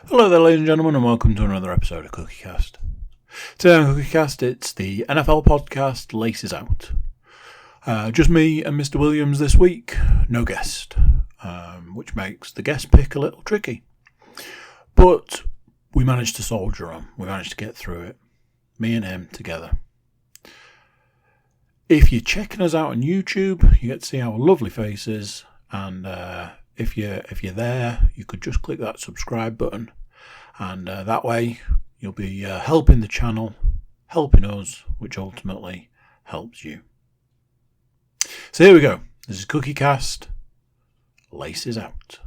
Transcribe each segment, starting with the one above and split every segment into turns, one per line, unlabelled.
Hello there, ladies and gentlemen, and welcome to another episode of CookieCast. Today on CookieCast, it's the NFL podcast Laces Out. Just me and Mr. Williams this week, no guest, which makes the guest pick a little tricky. But we managed to soldier on, we managed to get through it, me and him together. If you're checking us out on YouTube, you get to see our lovely faces, and if you're there, you could just click that subscribe button, and that way you'll be helping the channel, helping us, which ultimately helps you. So here we go. This is CookieCast, Laces Out.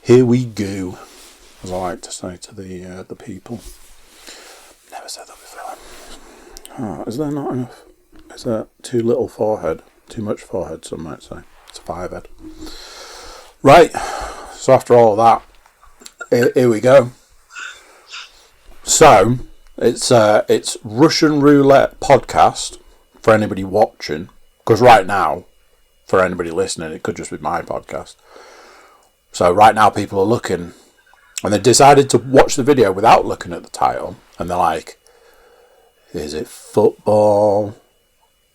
Here we go, as I like to say to the people. Never said that before. Oh, is there not enough? Is there too little forehead? Too much forehead, some might say. It's a 5-head. Right, so after all of that, here we go. So, it's Russian Roulette podcast for anybody watching, because right now, for anybody listening, it could just be my podcast. So right now people are looking, and they decided to watch the video without looking at the title, and they're like, is it football,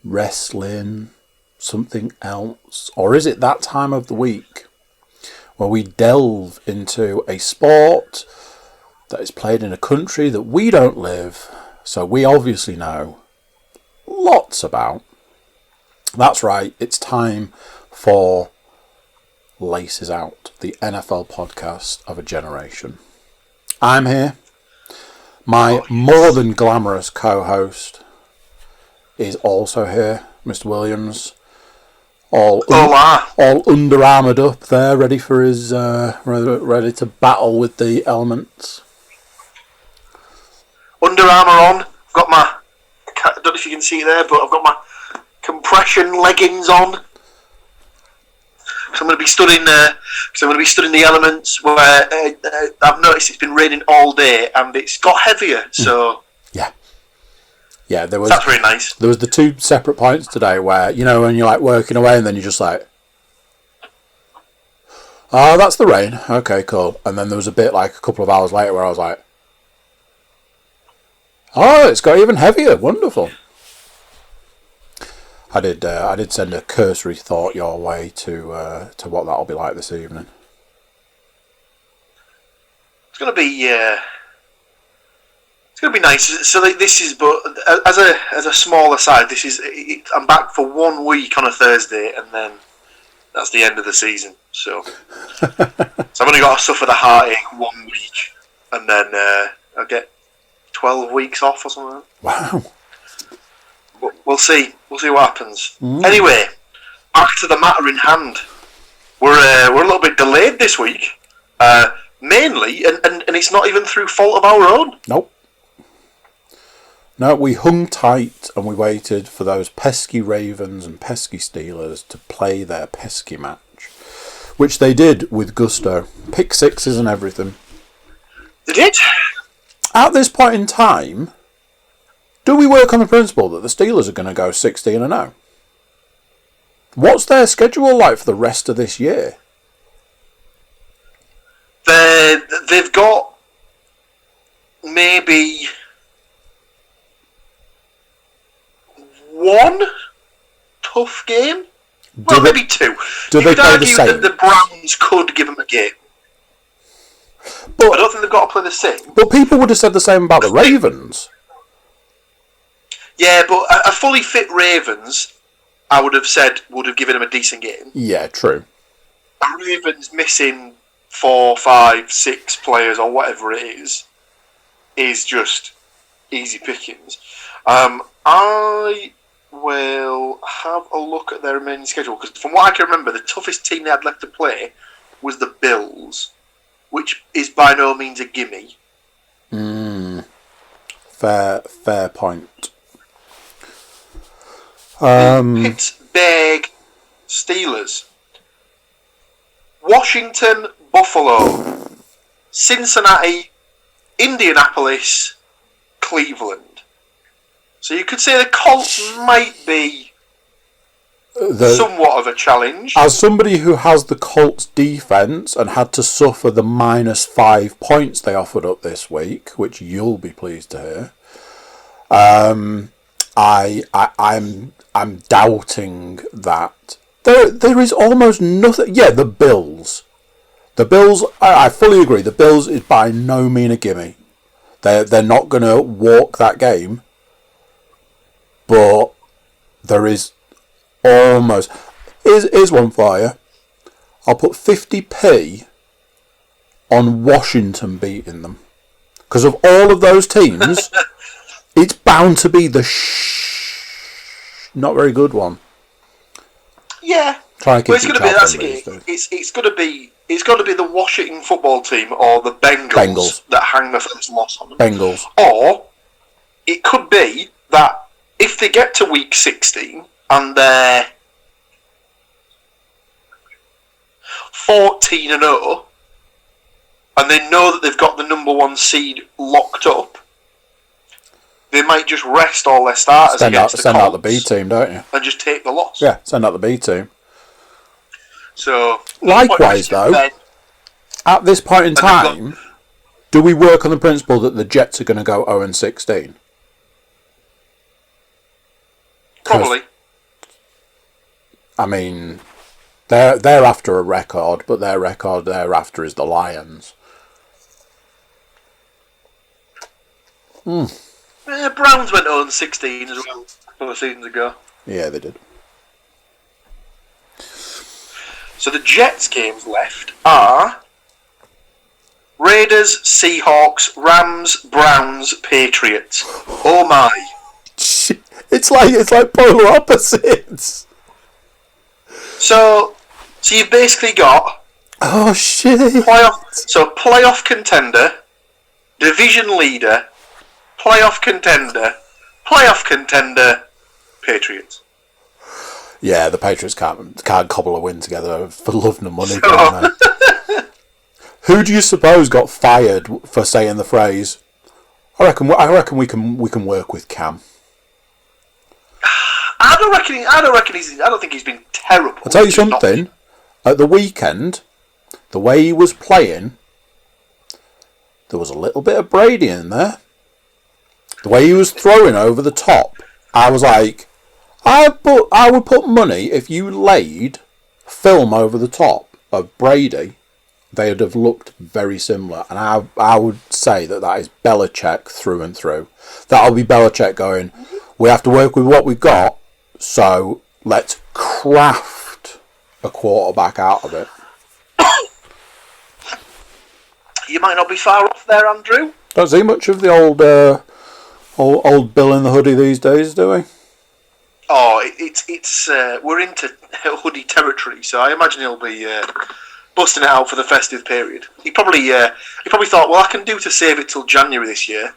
wrestling, something else, or is it that time of the week where we delve into a sport that is played in a country that we don't live, so we obviously know lots about? That's right, it's time for Laces Out, the NFL podcast of a generation. I'm here. My more than glamorous co-host is also here, Mr. Williams. All Under Armoured up there, ready for his ready to battle with the elements.
Under Armour on. Got my, I don't know if you can see it there, but I've got my compression leggings on. So I'm going to be studying. The elements where I've noticed it's been raining all day and it's got heavier. So yeah, that's really nice.
There was the two separate points today where, you know, when you're like working away and then you're just like, oh, that's the rain. Okay, cool. And then there was a bit like a couple of hours later where I was like, oh, it's got even heavier. Wonderful. I did send a cursory thought your way to what that'll be like this evening.
It's gonna be nice. So this is, but as a small aside, this is I'm back for 1 week on a Thursday, and then that's the end of the season. So I've only got to suffer the heartache 1 week, and then I'll get 12 weeks off or something.
Wow.
We'll see. We'll see what happens. Anyway, back to the matter in hand. We're a little bit delayed this week, mainly, and it's not even through fault of our own.
Nope. No, we hung tight and we waited for those pesky Ravens and pesky Steelers to play their pesky match, which they did with gusto. Pick sixes and everything.
They did.
At this point in time, do we work on the principle that the Steelers are going to go 16-0? What's their schedule like for the rest of this year?
They've got maybe one tough game. Maybe two.
Do they play the same?
That the Browns could give them a game. But I don't think they've got to play the same.
But people would have said the same about the Ravens.
Yeah, but a fully fit Ravens, I would have said, would have given him a decent game.
Yeah, true.
A Ravens missing 4, 5, 6 players or whatever it is just easy pickings. I will have a look at their remaining schedule, because from what I can remember, the toughest team they had left to play was the Bills, which is by no means a gimme.
Fair point.
Pittsburgh Steelers, Washington, Buffalo, Cincinnati, Indianapolis, Cleveland. So you could say the Colts might be somewhat of a challenge.
As somebody who has the Colts defence and had to suffer the -5 points they offered up this week, which you'll be pleased to hear, I'm doubting that. There is almost nothing. Yeah, the Bills. The Bills, I fully agree. The Bills is by no means a gimme. They're not going to walk that game. But there is almost... Here's one for you. I'll put 50p on Washington beating them. Because of all of those teams, it's bound to be the not very good one.
Yeah.
Try and keep
it's going to be it's going to be the Washington football team or the Bengals. That hang the first loss on them.
Bengals.
Or it could be that if they get to week 16 and they're 14-0 and they know that they've got the number 1 seed locked up, they might just rest all their starters
Send out the B team, don't you?
And just take the loss.
Yeah, send out the B team.
So
likewise, though, at this point in time, do we work on the principle that the Jets are going to go 0-16?
Probably.
I mean, they're after a record, but their record thereafter is the Lions.
Browns went 0-16 as well a couple of seasons ago.
Yeah, they did.
So the Jets games left are Raiders, Seahawks, Rams, Browns, Patriots. Oh my!
It's like polar opposites.
So you've basically got playoff contender, division leader, playoff contender, Patriots.
Yeah, the Patriots can't cobble a win together for love nor money. Can they? Who do you suppose got fired for saying the phrase? I reckon we can work with Cam.
I don't think he's been terrible.
I'll tell you something. At the weekend, the way he was playing, there was a little bit of Brady in there. The way he was throwing over the top, I was like, I would put money if you laid film over the top of Brady, they would have looked very similar. And I would say that is Belichick through and through. That'll be Belichick going, we have to work with what we've got, so let's craft a quarterback out of it.
You might not be far off there, Andrew.
Don't see much of the old Bill in the hoodie these days, do we?
Oh, it's we're into hoodie territory, so I imagine he'll be busting it out for the festive period. He probably thought, well, I can do to save it till January this year.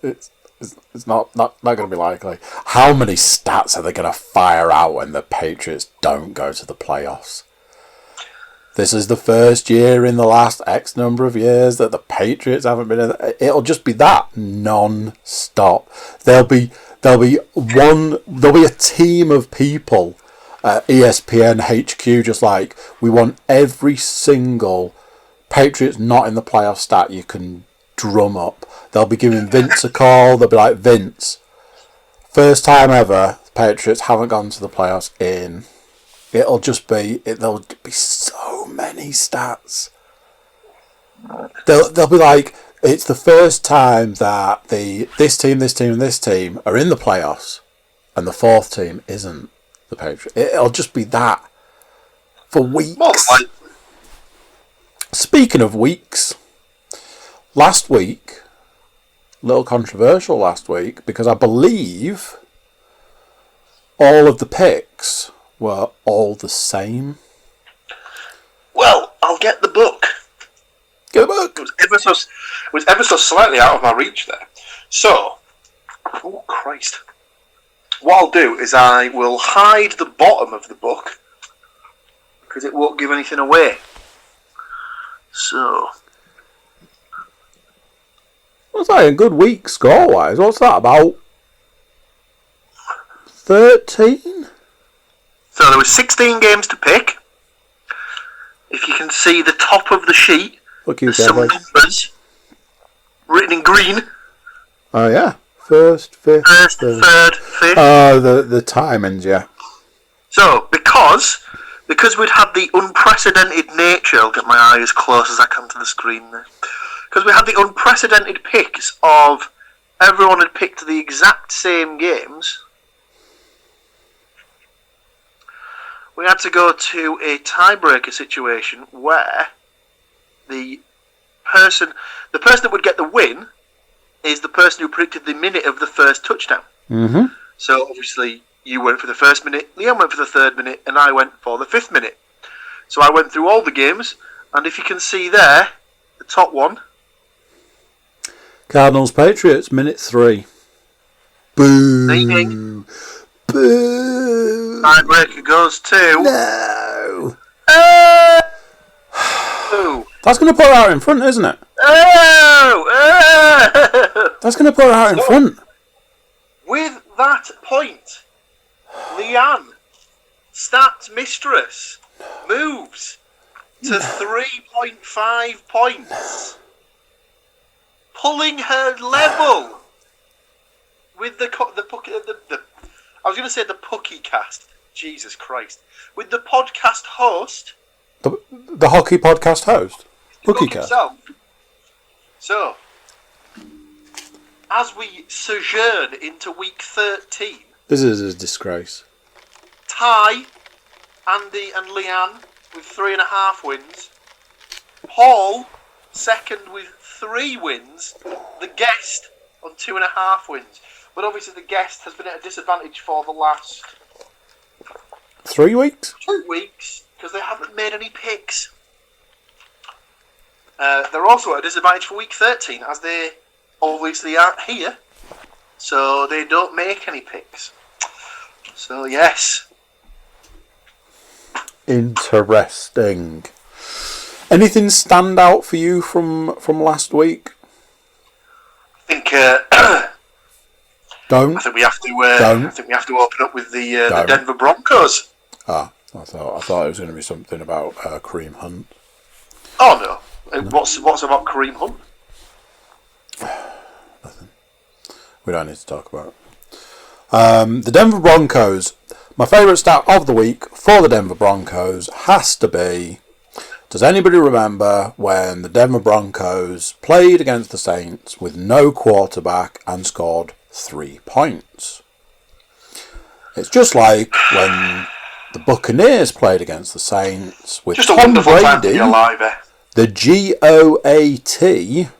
It's not going to be likely. How many stats are they going to fire out when the Patriots don't go to the playoffs? This is the first year in the last X number of years that the Patriots haven't been in. It'll just be that non-stop. There'll be a team of people at ESPN HQ just like, we want every single Patriots not in the playoff stat you can drum up. They'll be giving Vince a call. They'll be like, Vince, first time ever the Patriots haven't gone to the playoffs in. There'll be so many stats. They'll be like, it's the first time that this team, and this team are in the playoffs, and the fourth team isn't the Patriots. It'll just be that for weeks. Speaking of weeks, last week, a little controversial last week, because I believe all of the picks were all the same.
Well, I'll get the book.
Get the book.
It was ever so slightly out of my reach there. So, oh Christ. What I'll do is I will hide the bottom of the book because it won't give anything away. So,
What's that? A good week score-wise. What's that, about 13?
So there was 16 games to pick. If you can see the top of the sheet, there's some numbers written in green.
Oh yeah, first, fifth,
third, fifth.
Oh, the timings, yeah.
So because we'd had the unprecedented nature, I'll get my eye as close as I can to the screen there. Because we had the unprecedented picks of everyone had picked the exact same games. We had to go to a tiebreaker situation where the person that would get the win is the person who predicted the minute of the first touchdown.
Mm-hmm.
So obviously you went for the first minute, Liam went for the third minute, and I went for the fifth minute. So I went through all the games, and if you can see there, the top one.
Cardinals Patriots, minute 3. Boo.
Ding.
Boo.
Tiebreaker goes to...
No.
Oh.
That's going to put her out in front, isn't it?
Oh.
That's going to put her out in front.
With that point, Leanne, stats mistress, moves to 3.5 points, pulling her level with the I was going to say the Pucky cast. Jesus Christ. With the podcast host.
The hockey podcast host. Pucky cast.
So, as we sojourn into week 13.
This is a disgrace.
Ty, Andy and Leanne with 3.5 wins. Paul, second with 3 wins. The guest on 2.5 wins. But obviously the guest has been at a disadvantage for the last
3 weeks?
2 weeks, because they haven't made any picks. They're also at a disadvantage for week 13, as they obviously aren't here. So they don't make any picks. So yes.
Interesting. Anything stand out for you from last week?
I think
Don't.
I think we have to. I think we have to open up with the Denver Broncos.
Ah, I thought it was going to be something about Kareem Hunt.
Oh no! What's about Kareem Hunt?
Nothing. We don't need to talk about it. The Denver Broncos. My favourite stat of the week for the Denver Broncos has to be: does anybody remember when the Denver Broncos played against the Saints with no quarterback and scored 3 points? It's just like when the Buccaneers played against the Saints with
just a
Tom
wonderful
Brady,
time to be alive,
the GOAT,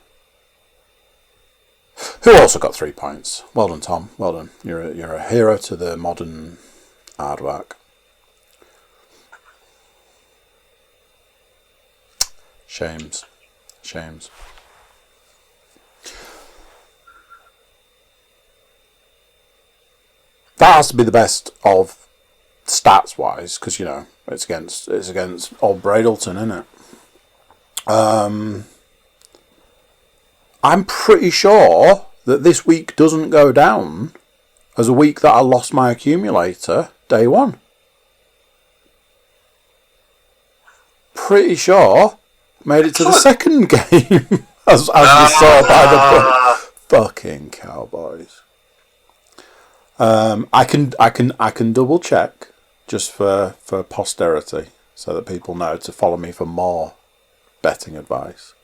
who also got 3 points. Well done, Tom. Well done. You're a hero to the modern hard work. Shames. That has to be the best of stats wise, because you know it's against old Bradelton, isn't it? I'm pretty sure that this week doesn't go down as a week that I lost my accumulator day one. Pretty sure made it to the second game as we saw by the fucking Cowboys. I can double check just for posterity so that people know to follow me for more betting advice.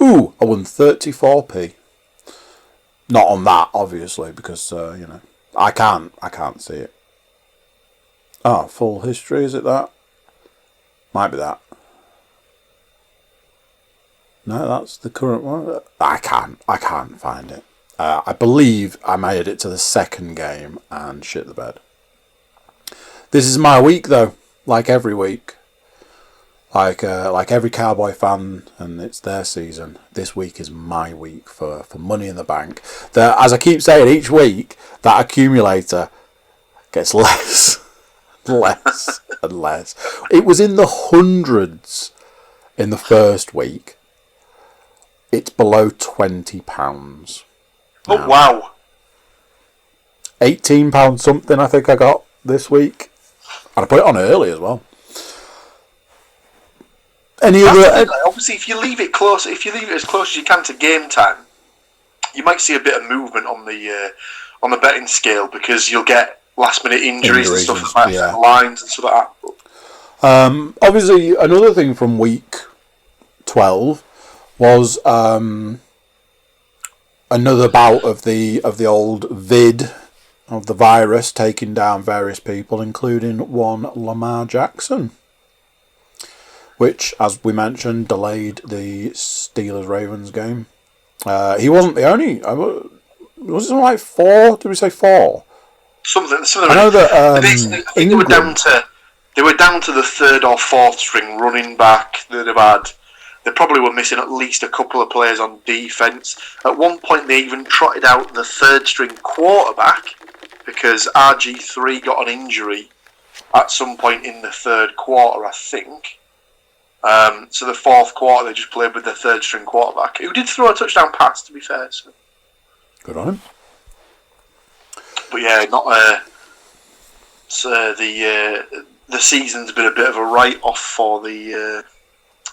Ooh, I won 34p. Not on that, obviously, because I can't see it. Oh, full history, is it that? Might be that. No, that's the current one. I can't find it. I believe I made it to the second game and shit the bed. This is my week, though, like every week. like every Cowboy fan, and it's their season. This week is my week for Money in the Bank. As I keep saying, each week that accumulator gets less, less, and less. It was in the hundreds in the first week. It's below £20.
Oh wow!
£18 something I think I got this week, and I put it on early as well.
Obviously, if you leave it as close as you can to game time, you might see a bit of movement on the betting scale, because you'll get last minute injuries and stuff that might affect the lines and stuff like
that. Obviously, another thing from week 12 was another bout of the old vid of the virus taking down various people, including one Lamar Jackson, which, as we mentioned, delayed the Steelers-Ravens game. He wasn't the only. Was it something like 4? Did we say 4?
Something.
I know that
I think they were down to the third or fourth string running back. They probably were missing at least a couple of players on defense. At one point, they even trotted out the third string quarterback because RG3 got an injury at some point in the third quarter, I think. So the fourth quarter, they just played with the third string quarterback, who did throw a touchdown pass, to be fair. So.
Good on him.
But yeah, the season's been a bit of a write-off for the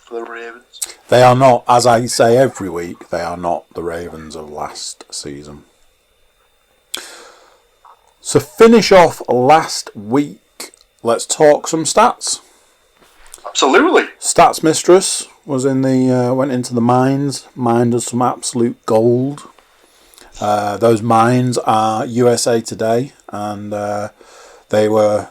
Ravens.
They are not, as I say every week, they are not the Ravens of last season. So finish off last week, let's talk some stats.
Absolutely.
Stats Mistress was went into the mines, mined us some absolute gold. Those mines are USA Today, and they were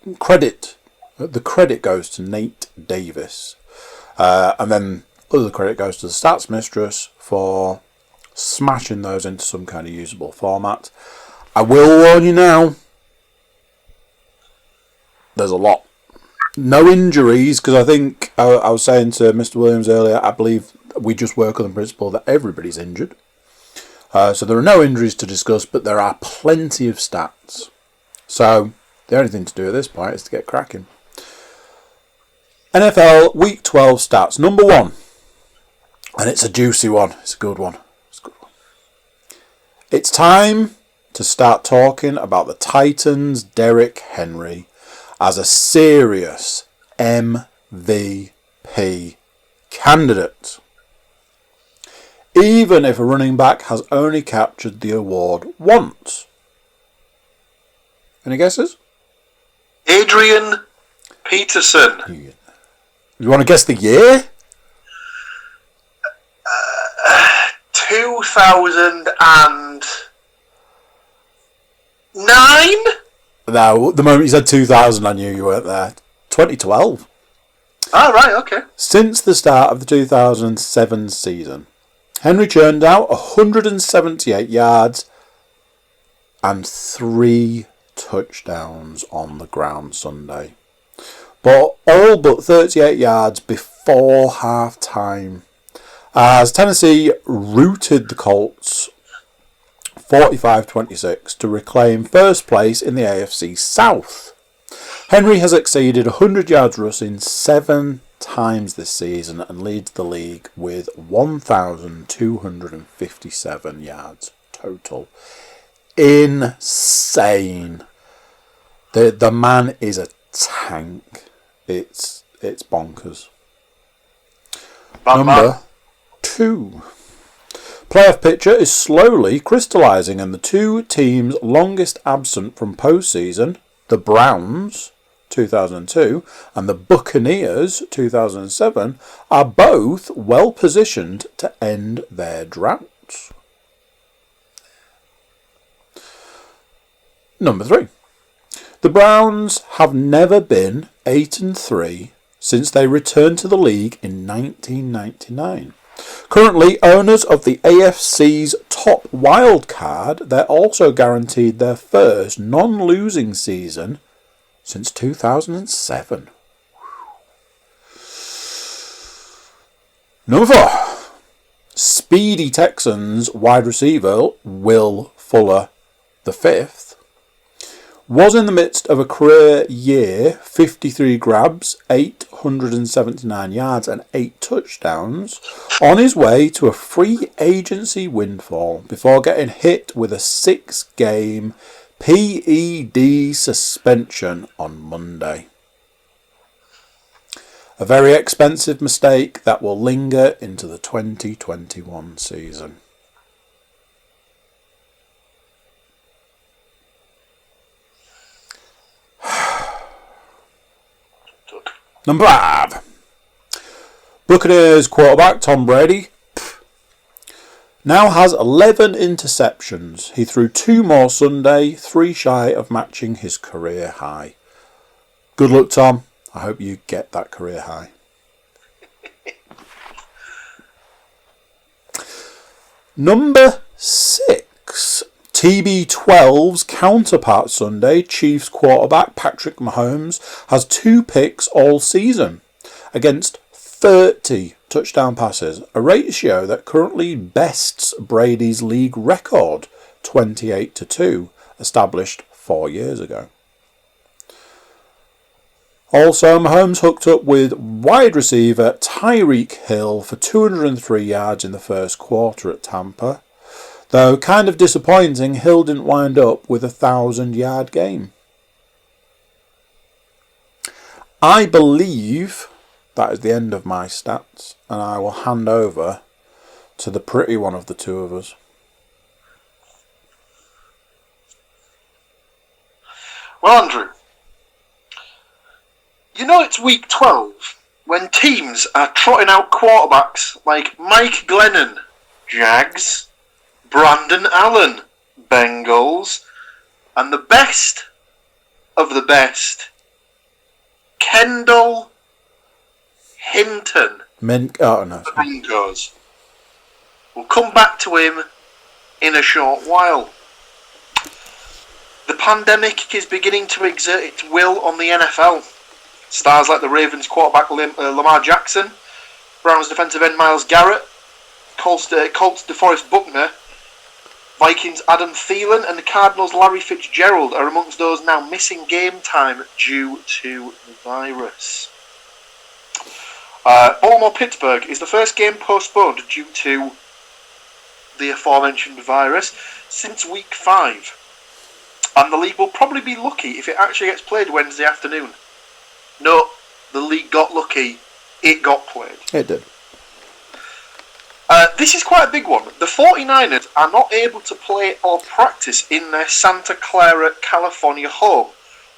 the credit goes to Nate Davis, and then other credit goes to the Stats Mistress for smashing those into some kind of usable format. I will warn you now, there's a lot. No injuries, because I think I was saying to Mr. Williams earlier, I believe we just work on the principle that everybody's injured. So there are no injuries to discuss, but there are plenty of stats. So the only thing to do at this point is to get cracking. NFL Week 12 stats. Number 1. And it's a juicy one. It's a good one. It's time to start talking about the Titans' Derrick Henry as a serious MVP candidate. Even if a running back has only captured the award once. Any guesses?
Adrian Peterson.
You want to guess the year?
2009?
No, the moment you said 2000, I knew you weren't there. 2012.
Oh, right, okay.
Since the start of the 2007 season, Henry churned out 178 yards and 3 touchdowns on the ground Sunday. But all but 38 yards before half-time, as Tennessee routed the Colts 45-26 to reclaim first place in the AFC South. Henry has exceeded 100 yards rushing 7 times this season and leads the league with 1,257 yards total. Insane. The man is a tank. It's bonkers. Number 2. Playoff picture is slowly crystallising, and the two teams longest absent from postseason, the Browns 2002 and the Buccaneers 2007, are both well positioned to end their droughts. Number 3. The Browns have never been 8-3 since they returned to the league in 1999. Currently owners of the AFC's top wild card, they're also guaranteed their first non-losing season since 2007. Number 4. Speedy Texans wide receiver Will Fuller V was in the midst of a career year, 53 grabs, 879 yards and 8 touchdowns, on his way to a free agency windfall before getting hit with a 6-game PED suspension on Monday. A very expensive mistake that will linger into the 2021 season. Number 5. Buccaneers quarterback Tom Brady now has 11 interceptions. He threw 2 more Sunday, 3 shy of matching his career high. Good luck, Tom. I hope you get that career high. Number 6. TB12's counterpart Sunday, Chiefs quarterback Patrick Mahomes has 2 picks all season against 30 touchdown passes, a ratio that currently bests Brady's league record, 28-2, established 4 years ago. Also, Mahomes hooked up with wide receiver Tyreek Hill for 203 yards in the first quarter at Tampa. Though kind of disappointing, Hill didn't wind up with a 1,000-yard game. I believe that is the end of my stats, and I will hand over to the pretty one of the two of us.
Well, Andrew, you know it's week 12 when teams are trotting out quarterbacks like Mike Glennon, Jags, Brandon Allen, Bengals, and the best of the best, Kendall Hinton, Broncos. We'll come back to him in a short while. The pandemic is beginning to exert its will on the NFL. Stars like the Ravens quarterback Lamar Jackson, Browns defensive end Myles Garrett, Colts DeForest Buckner, Vikings Adam Thielen, and the Cardinals Larry Fitzgerald are amongst those now missing game time due to the virus. Baltimore-Pittsburgh is the first game postponed due to the aforementioned virus since week 5. And the league will probably be lucky if it actually gets played Wednesday afternoon. No, the league got lucky. It got played.
It did.
This is quite a big one. The 49ers are not able to play or practice in their Santa Clara, California home,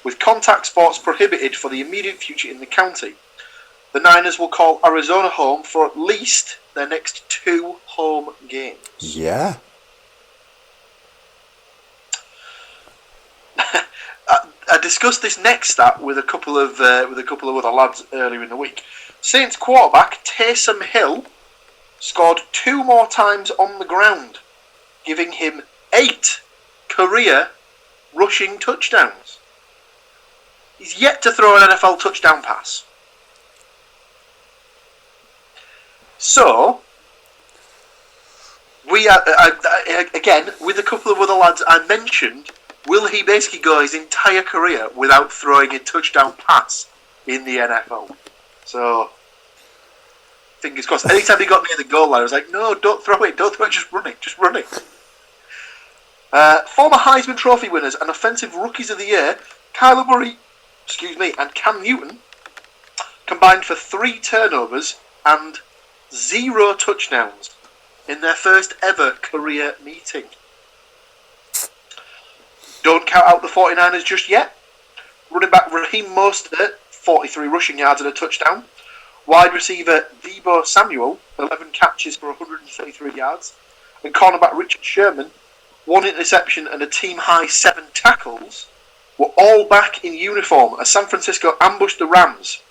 with contact sports prohibited for the immediate future in the county. The Niners will call Arizona home for at least their next 2 home games.
Yeah.
I discussed this next stat with a couple of other lads earlier in the week. Saints quarterback Taysom Hill scored 2 more times on the ground, giving him 8 career rushing touchdowns. He's yet to throw an NFL touchdown pass. So, we are, again, with a couple of other lads I mentioned, will he basically go his entire career without throwing a touchdown pass in the NFL? So, fingers crossed. Anytime he got near the goal line, I was like, no, don't throw it, just run it. Former Heisman Trophy winners and offensive rookies of the year, Kyler Murray, and Cam Newton, combined for 3 turnovers and 0 touchdowns in their first ever career meeting. Don't count out the 49ers just yet. Running back Raheem Mostert, 43 rushing yards and a touchdown. Wide receiver Deebo Samuel, 11 catches for 133 yards. And cornerback Richard Sherman, 1 interception and a team-high 7 tackles, were all back in uniform as San Francisco ambushed the Rams.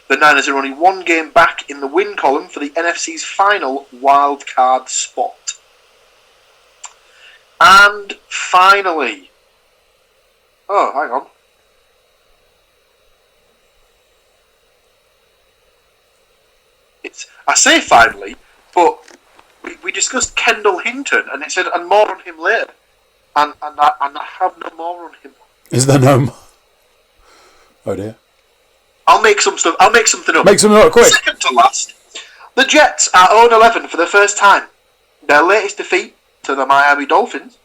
The Niners are only 1 game back in the win column for the NFC's final wild card spot. And finally... Oh, hang on. I say finally, but we discussed Kendall Hinton, and it said, and more on him later. And I have no more on him.
Is there no more? Oh dear.
I'll make something up.
Make something up quick.
Second to last, the Jets are 0-11 for the first time. Their latest defeat to the Miami Dolphins,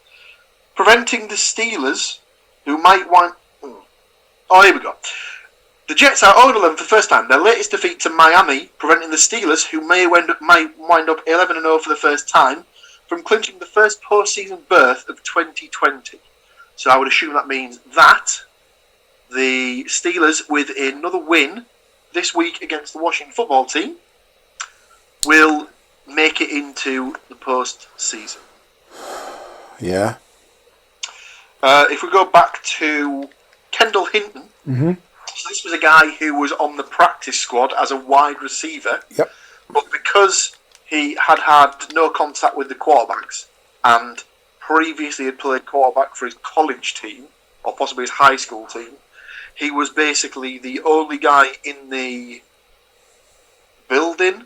preventing the Steelers, who might want. Oh, here we go. The Jets are 0-11 for the first time. Their latest defeat to Miami, preventing the Steelers, who might wind up 11-0 for the first time, from clinching the first postseason berth of 2020. So I would assume that means that the Steelers, with another win this week against the Washington football team, will make it into the postseason.
Yeah.
If we go back to Kendall Hinton, so this was a guy who was on the practice squad as a wide receiver.
Yep.
But because he had no contact with the quarterbacks and previously had played quarterback for his college team, or possibly his high school team, he was basically the only guy in the building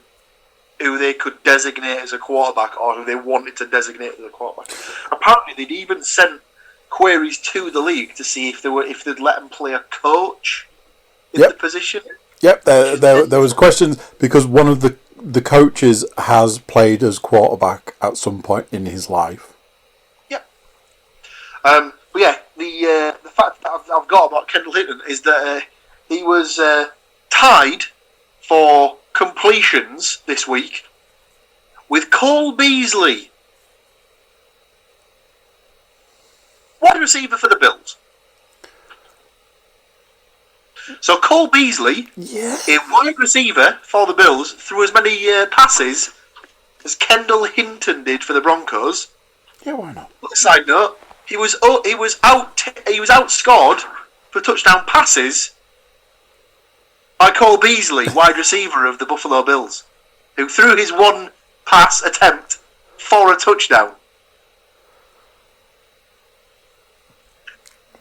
who they could designate as a quarterback, or who they wanted to designate as a quarterback. Apparently, they'd even sent queries to the league to see if they'd let him play a coach in the position.
Yep, there was questions because one of the coaches has played as quarterback at some point in his life.
Yep. But yeah, the fact that I've got about Kendall Hinton is that he was tied for completions this week with Cole Beasley, wide receiver for the Bills. So Cole Beasley, a wide receiver for the Bills, threw as many passes as Kendall Hinton did for the Broncos.
Yeah, why not?
Side note: he was outscored for touchdown passes by Cole Beasley, wide receiver of the Buffalo Bills, who threw his one pass attempt for a touchdown.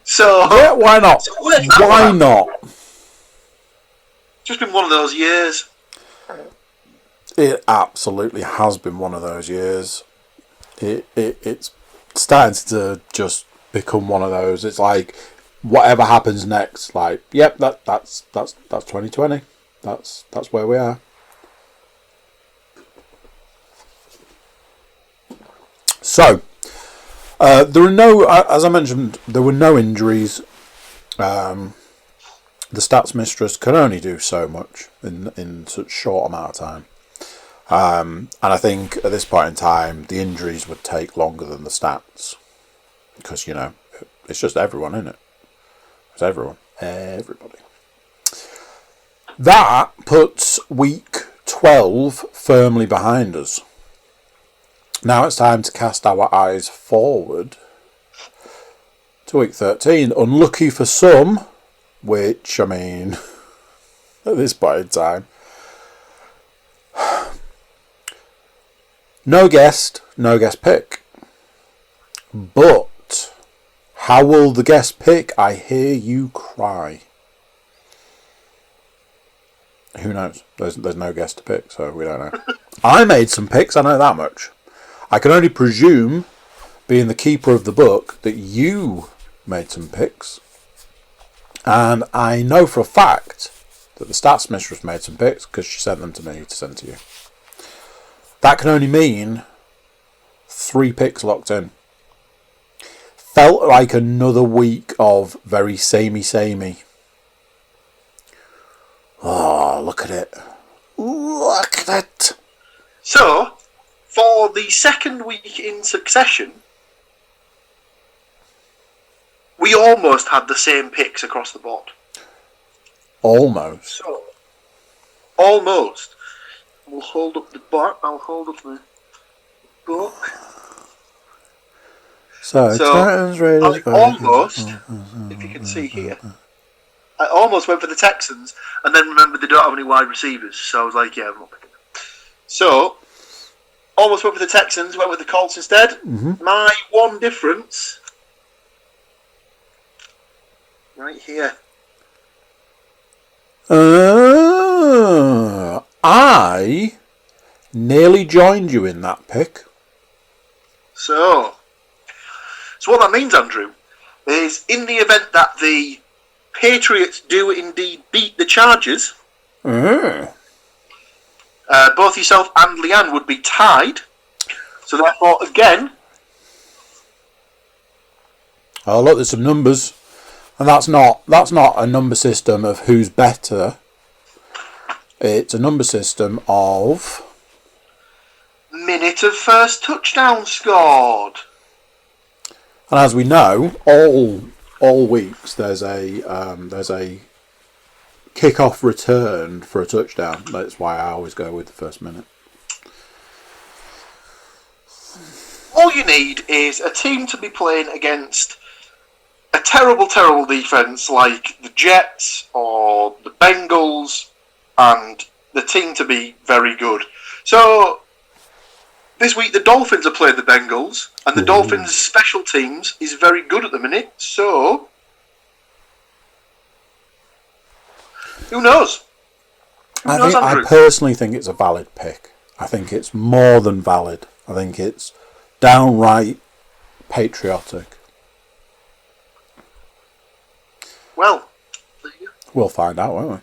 So
yeah, why not? Why not?
Just been one of those years.
It absolutely has been one of those years. It's starting to just become one of those. It's like whatever happens next, like yep, that's 2020. That's where we are. So there were no, as I mentioned, there were no injuries. The stats mistress can only do so much in such short amount of time. And I think at this point in time, the injuries would take longer than the stats. Because, it's just everyone, isn't it? It's everyone. Everybody. That puts week 12 firmly behind us. Now it's time to cast our eyes forward to week 13. Unlucky for some, which, at this point in time, no guest pick. But how will the guest pick? I hear you cry. Who knows? There's no guest to pick, so we don't know. I made some picks, I know that much. I can only presume, being the keeper of the book, that you made some picks. And I know for a fact that the stats mistress made some picks because she sent them to me to send to you. That can only mean 3 picks locked in. Felt like another week of very samey. Oh, look at it. Look at it.
So, for the second week in succession, we almost had the same picks across the board.
Almost.
So, almost. We'll hold up the bar. I'll hold up the book.
So Titans, Raiders,
I almost, if you can see here, I almost went for the Texans and then remembered they don't have any wide receivers. So I was like, yeah, I'm not picking them. So, almost went for the Texans, went with the Colts instead.
Mm-hmm.
My one difference, right here.
I nearly joined you in that pick.
So what that means, Andrew, is in the event that the Patriots do indeed beat the Chargers, both yourself and Leanne would be tied. So therefore, again...
Oh, look, there's some numbers. And that's not a number system of who's better. It's a number system of...
minute of first touchdown scored.
And as we know, all weeks there's a kick-off return for a touchdown. That's why I always go with the first minute.
All you need is a team to be playing against a terrible, terrible defence like the Jets or the Bengals, and the team to be very good. So this week the Dolphins are playing the Bengals, and the Dolphins' special teams is very good at the minute. So who knows?
I personally think it's a valid pick. I think it's more than valid. I think it's downright patriotic.
Well, there you go.
We'll find out, won't we?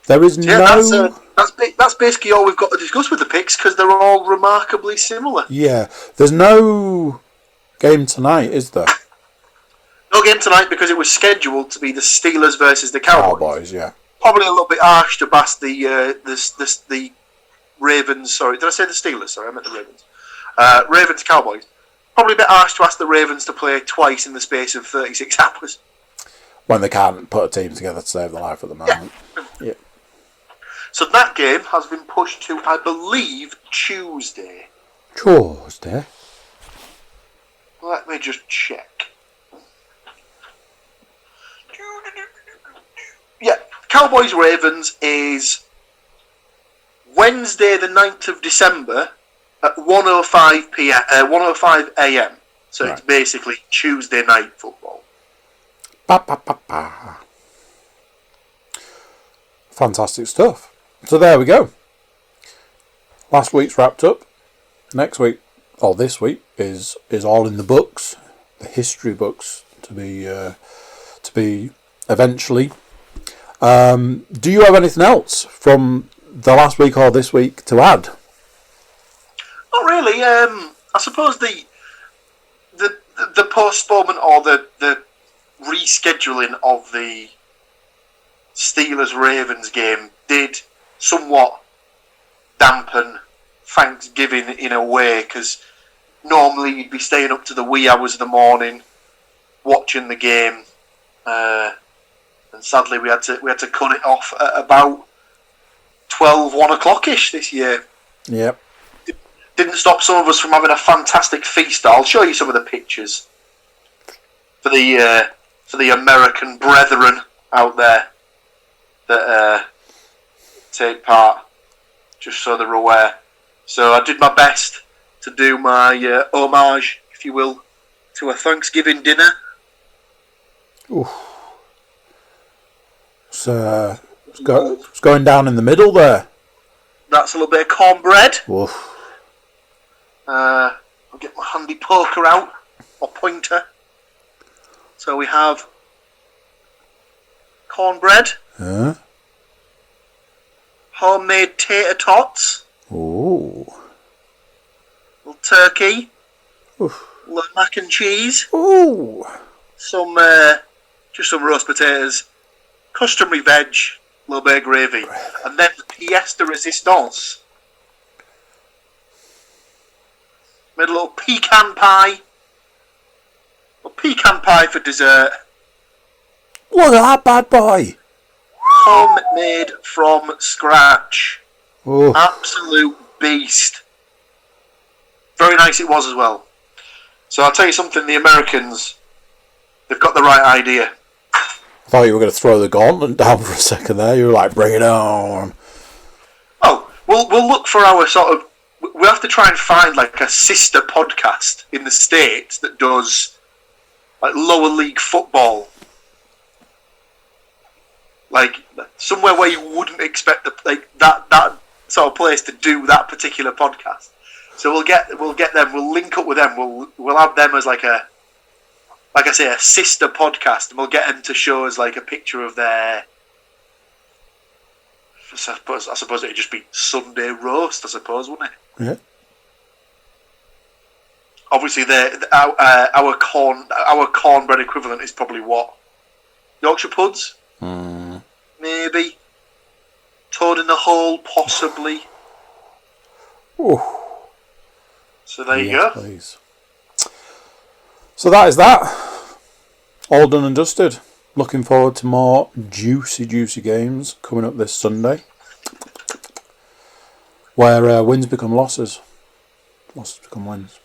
There is
that's basically all we've got to discuss with the picks, because they're all remarkably similar.
Yeah, there's no game tonight, is there?
No game tonight because it was scheduled to be the Steelers versus the Cowboys.
Cowboys, yeah.
Probably a little bit harsh to bash the Ravens. Sorry, did I say the Steelers? Sorry, I meant the Ravens. Ravens Cowboys. Probably a bit harsh to ask the Ravens to play twice in the space of 36 hours.
When they can't put a team together to save their life at the moment. Yeah.
So that game has been pushed to, I believe, Tuesday.
Tuesday?
Let me just check. Yeah, Cowboys Ravens is Wednesday the 9th of December at 1:05 p.m. 1:05 a.m. So right. It's basically Tuesday night football.
Ba, ba, ba, ba. Fantastic stuff. So there we go. Last week's wrapped up. Next week, or this week, is all in the books, the history books to be eventually. Do you have anything else from the last week or this week to add?
Not really. I suppose the postponement or the rescheduling of the Steelers-Ravens game did somewhat dampen Thanksgiving in a way, because normally you'd be staying up to the wee hours of the morning watching the game, and sadly we had to cut it off at about 1 o'clock-ish this year.
Yep.
Didn't stop some of us from having a fantastic feast. I'll show you some of the pictures for the American brethren out there that take part, just so they're aware. So I did my best to do my homage, if you will, to a Thanksgiving dinner.
Ooh. So it's going down in the middle there.
That's a little bit of cornbread.
Oof.
I'll get my handy poker out, or pointer. So we have cornbread, homemade tater tots,
ooh,
little turkey,
oof,
little mac and cheese,
ooh,
just some roast potatoes, customary veg, a little bit of gravy, and then the pièce de résistance. Made a little pecan pie. A pecan pie for dessert.
Look at that bad boy.
Homemade from scratch.
Ooh.
Absolute beast. Very nice it was as well. So I'll tell you something, the Americans, they've got the right idea.
I thought you were going to throw the gauntlet down for a second there. You were like, bring it on.
Oh, we'll look for our sort of... We'll have to try and find like a sister podcast in the States that does like lower league football. like somewhere where you wouldn't expect that sort of place to do that particular podcast. So we'll get them. We'll link up with them. We'll have them as like a sister podcast, and we'll get them to show us like a picture of their. I suppose it'd just be Sunday roast. I suppose, wouldn't it?
Yeah.
Obviously, our cornbread equivalent is probably what? Yorkshire puds? Maybe. Toad in the hole, possibly.
Ooh.
So there you go.
Please. So that is that. All done and dusted. Looking forward to more juicy games coming up this Sunday. Where wins become losses. Losses become wins.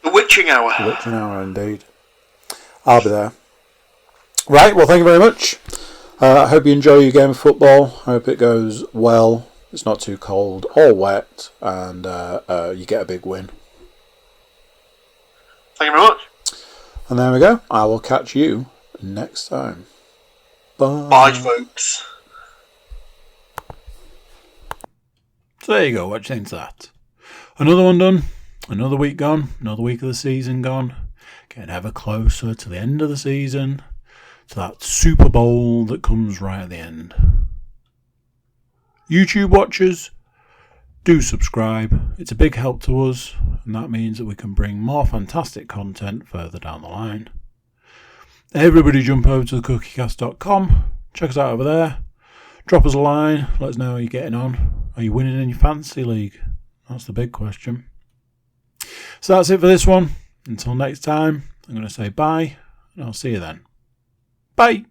The witching hour.
The witching hour, indeed. I'll be there. Right, well, thank you very much. I hope you enjoy your game of football. I hope it goes well. It's not too cold or wet, and you get a big win.
Thank you very much.
And there we go. I will catch you next time. Bye.
Bye, folks.
So there you go. What do you think of that? Another one done. Another week gone. Another week of the season gone. Getting ever closer to the end of the season. To that Super Bowl that comes right at the end. YouTube watchers, do subscribe. It's a big help to us, and that means that we can bring more fantastic content further down the line. Everybody jump over to thecookiecast.com. Check us out over there. Drop us a line. Let us know how you're getting on. Are you winning in your fantasy league? That's the big question. So that's it for this one. Until next time, I'm going to say bye, and I'll see you then. Bye.